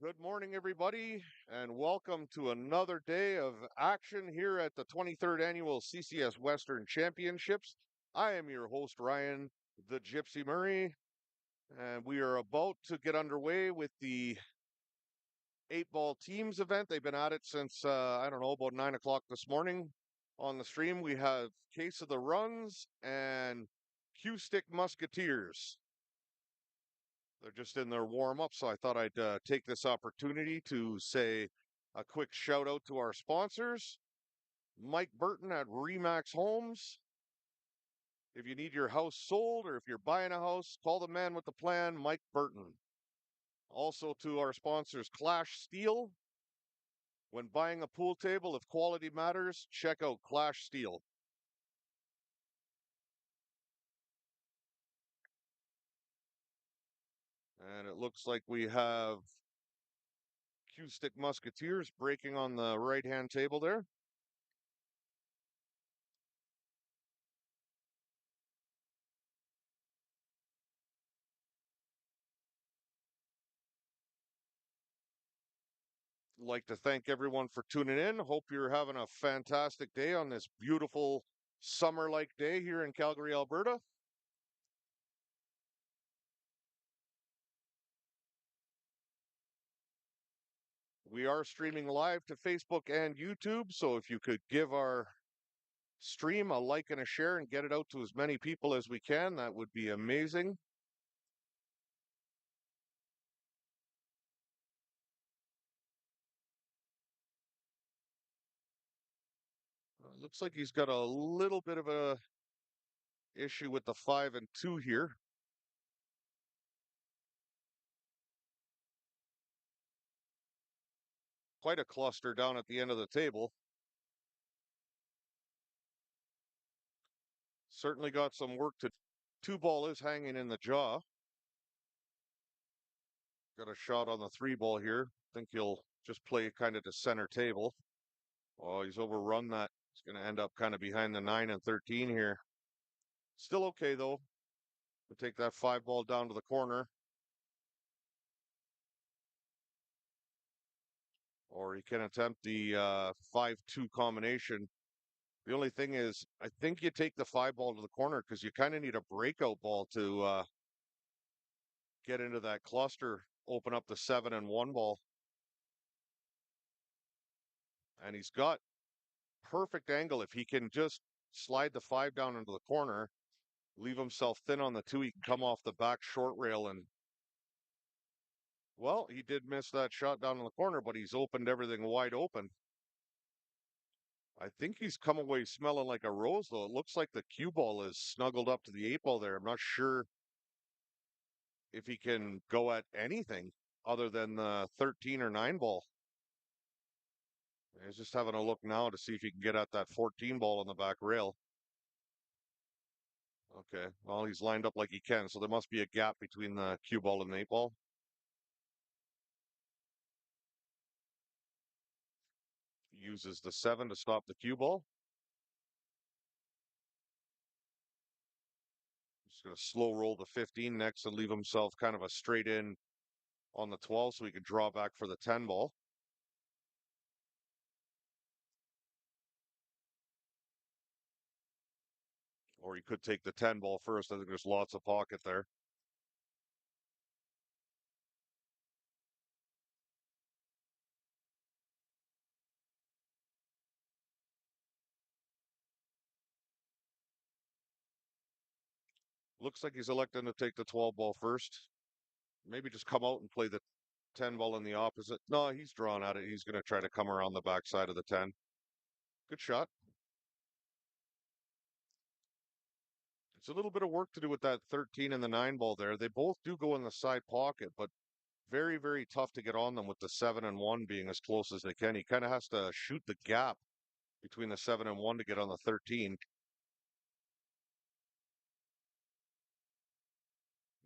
Good morning, everybody, and welcome to another day of action here at the 23rd Annual CCS Western Championships. I am your host, Ryan the Gypsy Murray, and we are about to get underway with the 8-ball teams event. They've been at it since, I don't know, about 9 o'clock this morning. On the stream, we have Case of the Runs and Q-Stick Musketeers. They're just in their warm up, so I thought I'd take this opportunity to say a quick shout out to our sponsors, Mike Burton at Remax Homes. If you need your house sold or if you're buying a house, call the man with the plan, Mike Burton. Also to our sponsors, Clash Steel. When buying a pool table, if quality matters, check out Clash Steel. And it looks like we have Q-Stick Musketeers breaking on the right-hand table there. Like to thank everyone for tuning in. Hope you're having a fantastic day on this beautiful summer-like day here in Calgary, Alberta. We are streaming live to Facebook and YouTube, so if you could give our stream a like and a share and get it out to as many people as we can, that would be amazing. Looks like he's got a little bit of a issue with the 5 and 2 here. Quite a cluster down at the end of the table. Certainly got some work to. 2-ball is hanging in the jaw. Got a shot on the 3-ball here. Think he'll just play kind of to center table. Oh, he's overrun that. He's going to end up kind of behind the 9 and 13 here. Still okay, though. We'll take that 5-ball down to the corner. Or he can attempt the 5-2 combination. The only thing is, I think you take the 5-ball to the corner because you kind of need a breakout ball to get into that cluster, open up the 7 and 1 ball. And he's got perfect angle. If he can just slide the 5 down into the corner, leave himself thin on the 2, he can come off the back short rail and, well, he did miss that shot down in the corner, but he's opened everything wide open. I think he's come away smelling like a rose, though. It looks like the cue ball is snuggled up to the 8-ball there. I'm not sure if he can go at anything other than the 13 or 9 ball. He's just having a look now to see if he can get at that 14 ball on the back rail. Okay, well, he's lined up like he can, so there must be a gap between the cue ball and the 8-ball. Uses the 7 to stop the cue ball. Just going to slow roll the 15 next and leave himself kind of a straight in on the 12 so he could draw back for the 10 ball. Or he could take the 10 ball first. I think there's lots of pocket there. Looks like he's electing to take the 12 ball first. Maybe just come out and play the 10 ball in the opposite. No, he's drawn at it. He's going to try to come around the backside of the 10. Good shot. It's a little bit of work to do with that 13 and the 9 ball there. They both do go in the side pocket, but very, very tough to get on them with the 7 and 1 being as close as they can. He kind of has to shoot the gap between the 7 and 1 to get on the 13.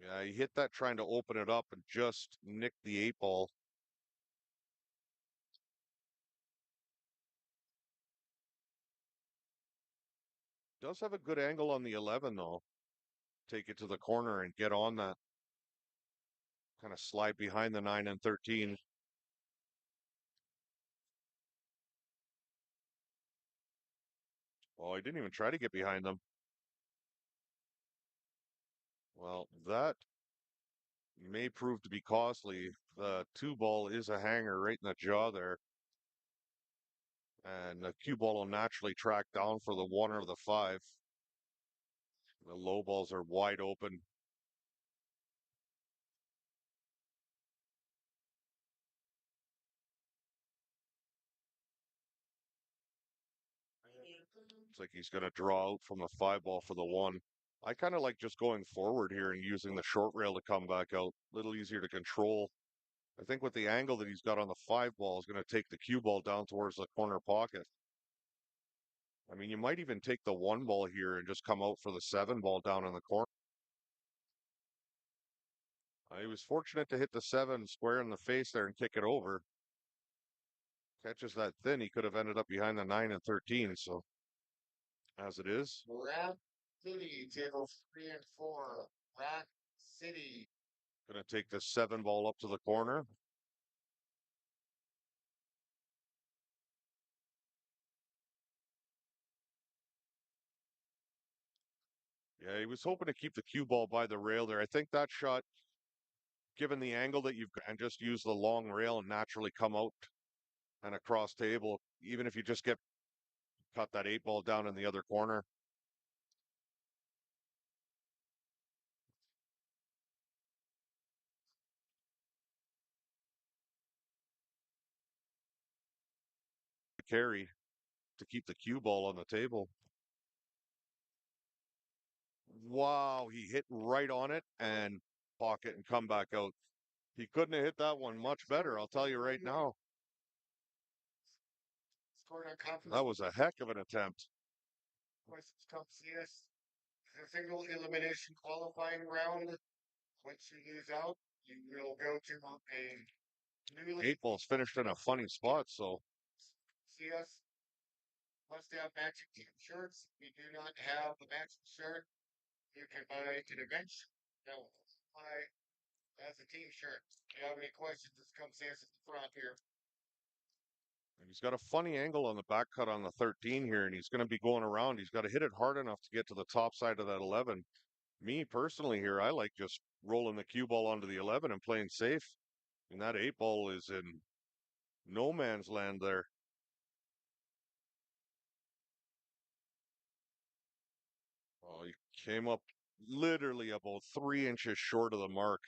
Yeah, he hit that trying to open it up and just nicked the 8-ball. Does have a good angle on the 11, though. Take it to the corner and get on that. Kind of slide behind the 9 and 13. Oh, I didn't even try to get behind them. Well, that may prove to be costly. The two ball is a hanger right in the jaw there, and the cue ball will naturally track down for the one or the five. The low balls are wide open. It's like he's going to draw out from the five ball for the one. I kind of like just going forward here and using the short rail to come back out. A little easier to control. I think with the angle that he's got on the five ball is going to take the cue ball down towards the corner pocket. I mean, you might even take the one ball here and just come out for the seven ball down in the corner. He was fortunate to hit the seven square in the face there and kick it over. Catches that thin, he could have ended up behind the 9 and 13. So as it is, Rack City, table 3 and 4. Rack City. going to take the seven ball up to the corner. Yeah, he was hoping to keep the cue ball by the rail there. I think that shot, given the angle that you've got, and just use the long rail and naturally come out and across table, even if you just get cut that eight ball down in the other corner. Carry to keep the cue ball on the table. Wow, he hit right on it and pocket and come back out. He couldn't have hit that one much better, I'll tell you right now. That was a heck of an attempt. Questions come see us. The single elimination qualifying round. Once you lose out, you will go to a newly Eight ball's finished in a funny spot, so see us. Must have matching team shirts. We do not have the matching shirt. You can buy an event. No, buy as a team shirt. If you have any questions, just come see us at the front here. he's got a funny angle on the back cut on the 13 here, and he's going to be going around. He's got to hit it hard enough to get to the top side of that 11. Me personally here, I like just rolling the cue ball onto the 11 and playing safe. And that eight ball is in no man's land there. Oh, he came up literally about 3 inches short of the mark.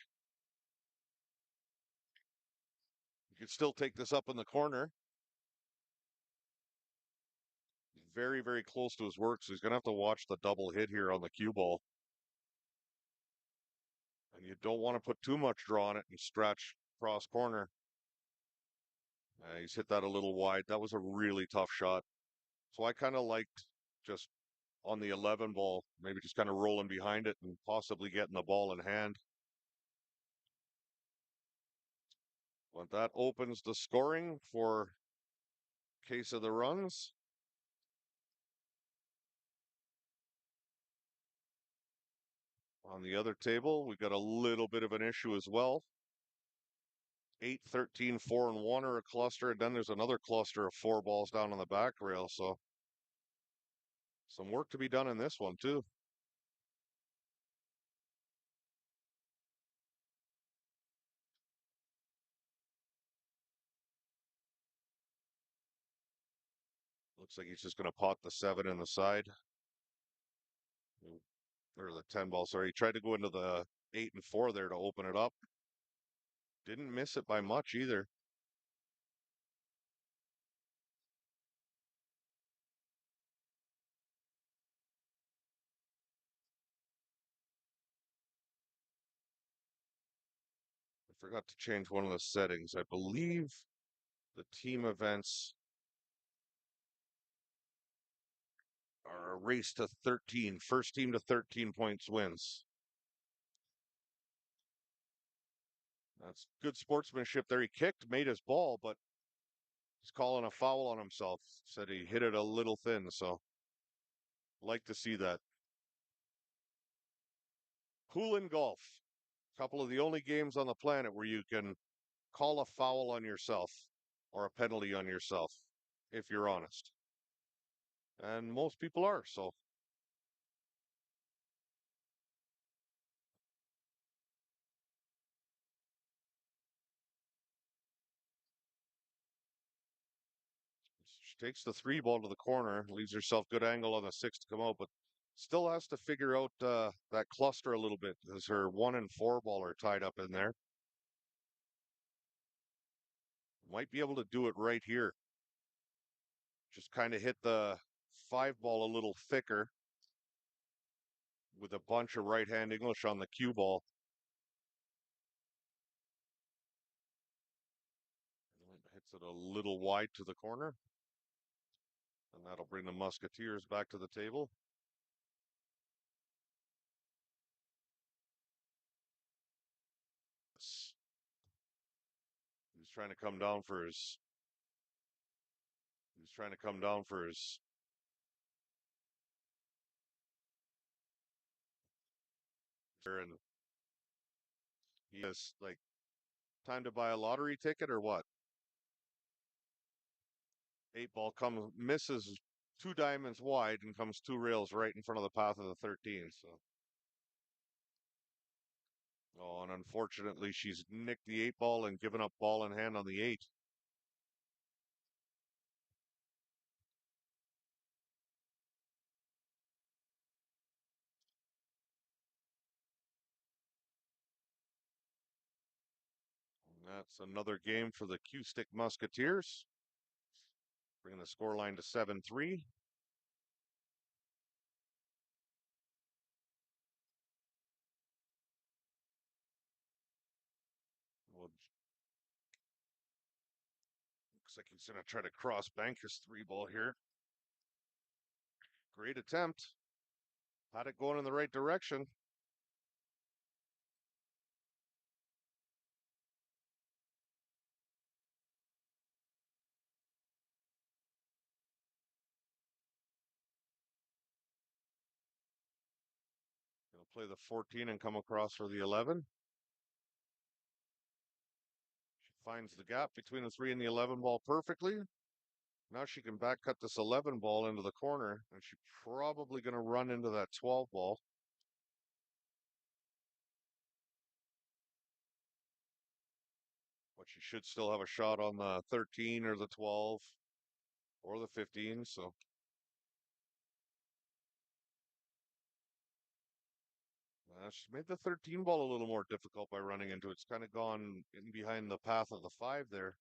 You could still take this up in the corner. Very, very close to his work, so he's going to have to watch the double hit here on the cue ball. And you don't want to put too much draw on it and stretch cross corner. He's hit that a little wide. That was a really tough shot. So I kind of liked just on the 11 ball, maybe just kind of rolling behind it and possibly getting the ball in hand. But that opens the scoring for case of the runs. On the other table, we got a little bit of an issue as well. 8, 13, 4, and 1 are a cluster, and then there's another cluster of four balls down on the back rail. So some work to be done in this one too. Looks like he's just going to pot the 7 in the side. Or the 10 ball, sorry. He tried to go into the 8 and 4 there to open it up. Didn't miss it by much either. I forgot to change one of the settings. I believe the team events are a race to 13. First team to 13 points wins. That's good sportsmanship there. He kicked, made his ball, but he's calling a foul on himself. Said he hit it a little thin, so like to see that. Pool and golf. A couple of the only games on the planet where you can call a foul on yourself or a penalty on yourself, if you're honest. and most people are. So she takes the three ball to the corner, leaves herself good angle on the six to come out, but still has to figure out that cluster a little bit as her 1 and 4 ball are tied up in there. Might be able to do it right here. Just kind of hit the 5 ball a little thicker with a bunch of right hand English on the cue ball. Hits it a little wide to the corner, and that'll bring the Musketeers back to the table. He's trying to come down for his. He's trying to come down for his. And he has like time to buy a lottery ticket or what? 8 ball comes misses 2 diamonds wide and comes 2 rails right in front of the path of the 13. So, oh, and unfortunately, she's nicked the 8 ball and given up ball in hand on the 8. And that's another game for the Q Stick Musketeers, bringing the score line to 7-3. Well, looks like he's going to try to cross bank his 3 ball here. Great attempt. Had it going in the right direction. Going to play the 14 and come across for the 11. She finds the gap between the 3 and the 11 ball perfectly. Now she can back cut this 11 ball into the corner, and she's probably going to run into that 12 ball. But she should still have a shot on the 13 or the 12 or the 15. So she made the 13 ball a little more difficult by running into it. It's kind of gone in behind the path of the 5 there.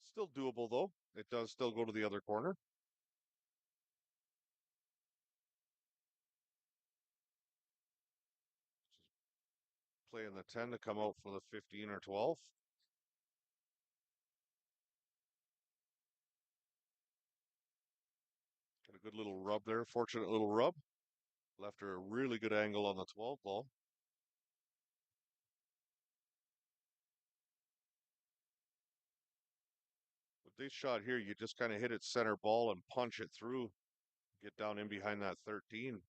Still doable though. It does still go to the other corner. Just playing the 10 to come out for the 15 or 12. Got a good little rub there. Fortunate little rub. Left her a really good angle on the 12 ball. With this shot here, you just kind of hit it center ball and punch it through. Get down in behind that 13.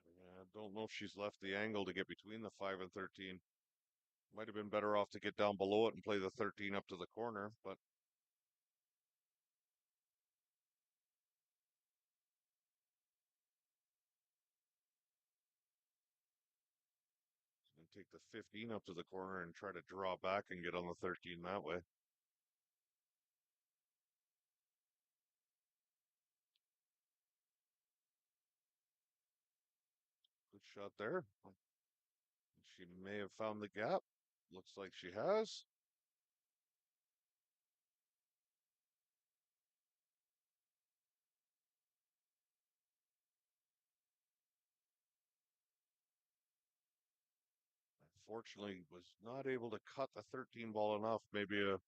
Yeah, don't know if she's left the angle to get between the 5 and 13. Might have been better off to get down below it and play the 13 up to the corner, but she's going to take the 15 up to the corner and try to draw back and get on the 13 that way. Good shot there. She may have found the gap. Looks like she has. Unfortunately, was not able to cut the 13 ball enough. Maybe the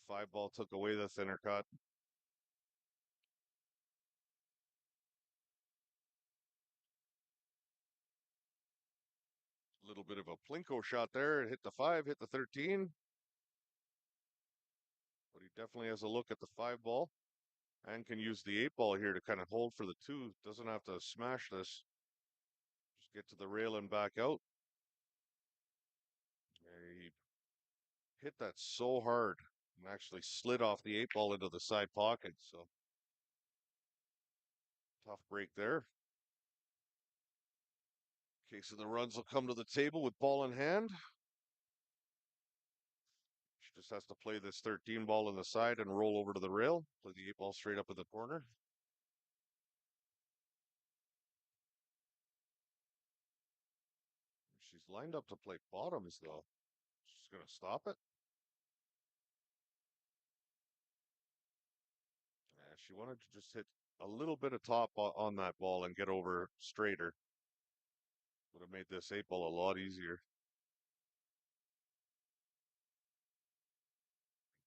5 ball took away the thinner cut. A little bit of a plinko shot there. It hit the 5, hit the 13. But he definitely has a look at the 5 ball and can use the 8 ball here to kind of hold for the 2. Doesn't have to smash this. Just get to the rail and back out. He hit that so hard and actually slid off the 8 ball into the side pocket. So tough break there. Case of the runs will come to the table with ball in hand. She just has to play this 13 ball in the side and roll over to the rail. Play the 8 ball straight up in the corner. She's lined up to play bottoms though. She's gonna stop it. Yeah, she wanted to just hit a little bit of top on that ball and get over straighter. Would have made this 8 ball a lot easier.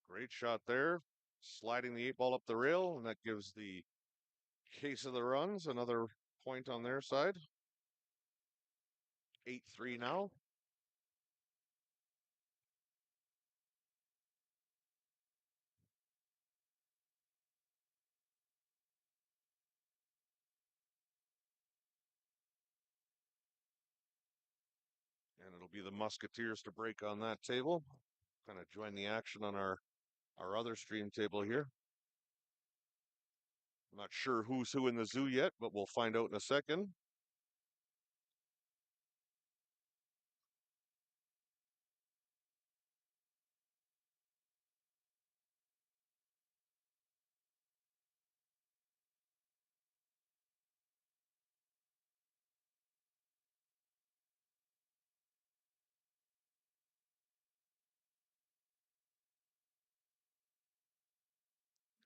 Great shot there. Sliding the 8 ball up the rail, and that gives the case of the runs another point on their side. 8-3 now. And it'll be the Musketeers to break on that table. Kind of join the action on our other stream table here. I'm not sure who's who in the zoo yet, but we'll find out in a second.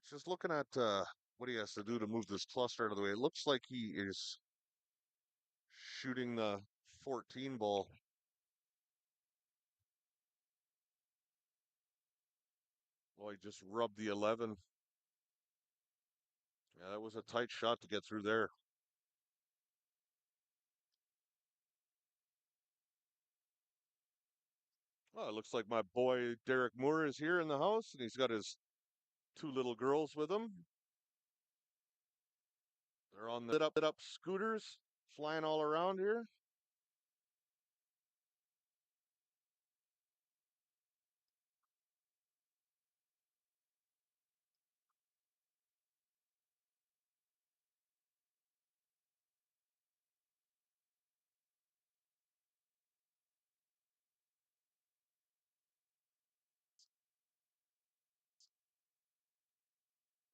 Just looking at what he has to do to move this cluster out of the way. It looks like he is shooting the 14 ball. Well, he just rubbed the 11. Yeah, that was a tight shot to get through there. Well, it looks like my boy Derek Moore is here in the house, and he's got his 2 little girls with him. They're on the lit up scooters, flying all around here.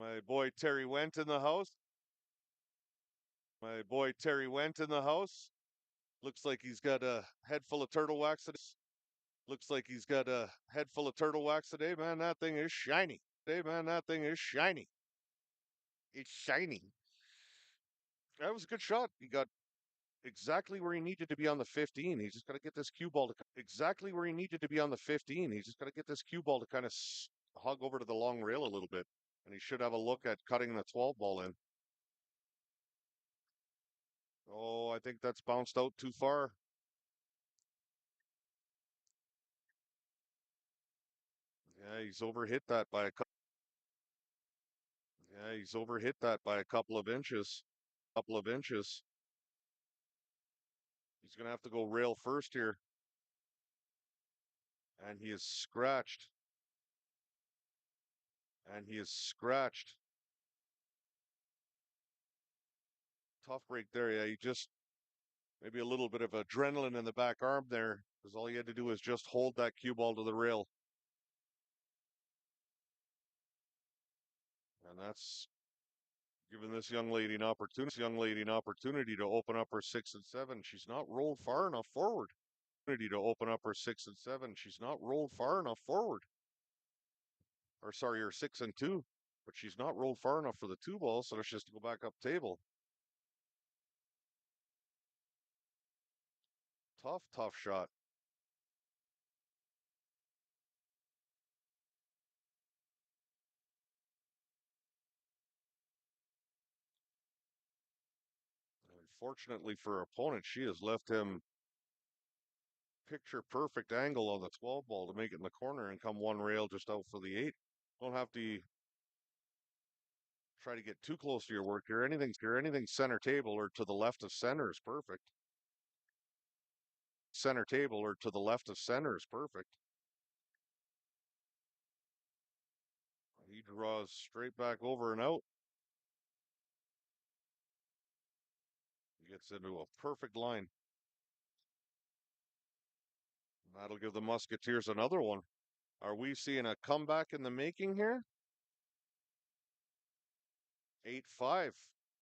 My boy Terry Went in the house. My boy Terry Went in the house. Looks like he's got a head full of turtle wax. Looks like he's got a head full of turtle wax today, man. That thing is shiny. Today, man, that thing is shiny. It's shiny. That was a good shot. He got exactly where he needed to be on the 15. He's just got to get this cue ball to exactly where he needed to be on the 15. He's just got to get this cue ball to kind of hug over to the long rail a little bit, and he should have a look at cutting the 12 ball in. Oh, I think that's bounced out too far. Yeah, he's overhit that by a couple. Yeah, he's overhit that by a couple of inches. Couple of inches. He's gonna have to go rail first here, and he is scratched. And he is scratched. Tough break there. Yeah, he just maybe a little bit of adrenaline in the back arm there, because all he had to do was just hold that cue ball to the rail. And that's giving this young lady an opportunity to open up her 6 and 7. She's not rolled far enough forward. To open up her 6 and 7. She's not rolled far enough forward. Or sorry, her 6 and 2. But she's not rolled far enough for the 2 ball, so she has to go back up table. Tough shot. Unfortunately for her opponent, she has left him picture perfect angle on the 12 ball to make it in the corner and come one rail just out for the 8. Don't have to try to get too close to your work here. Anything center table or to the left of center is perfect. center table or to the left of center is perfect. He draws straight back over and out. Gets into a perfect line. That'll give the Musketeers another one. Are we seeing a comeback in the making here? 8-5.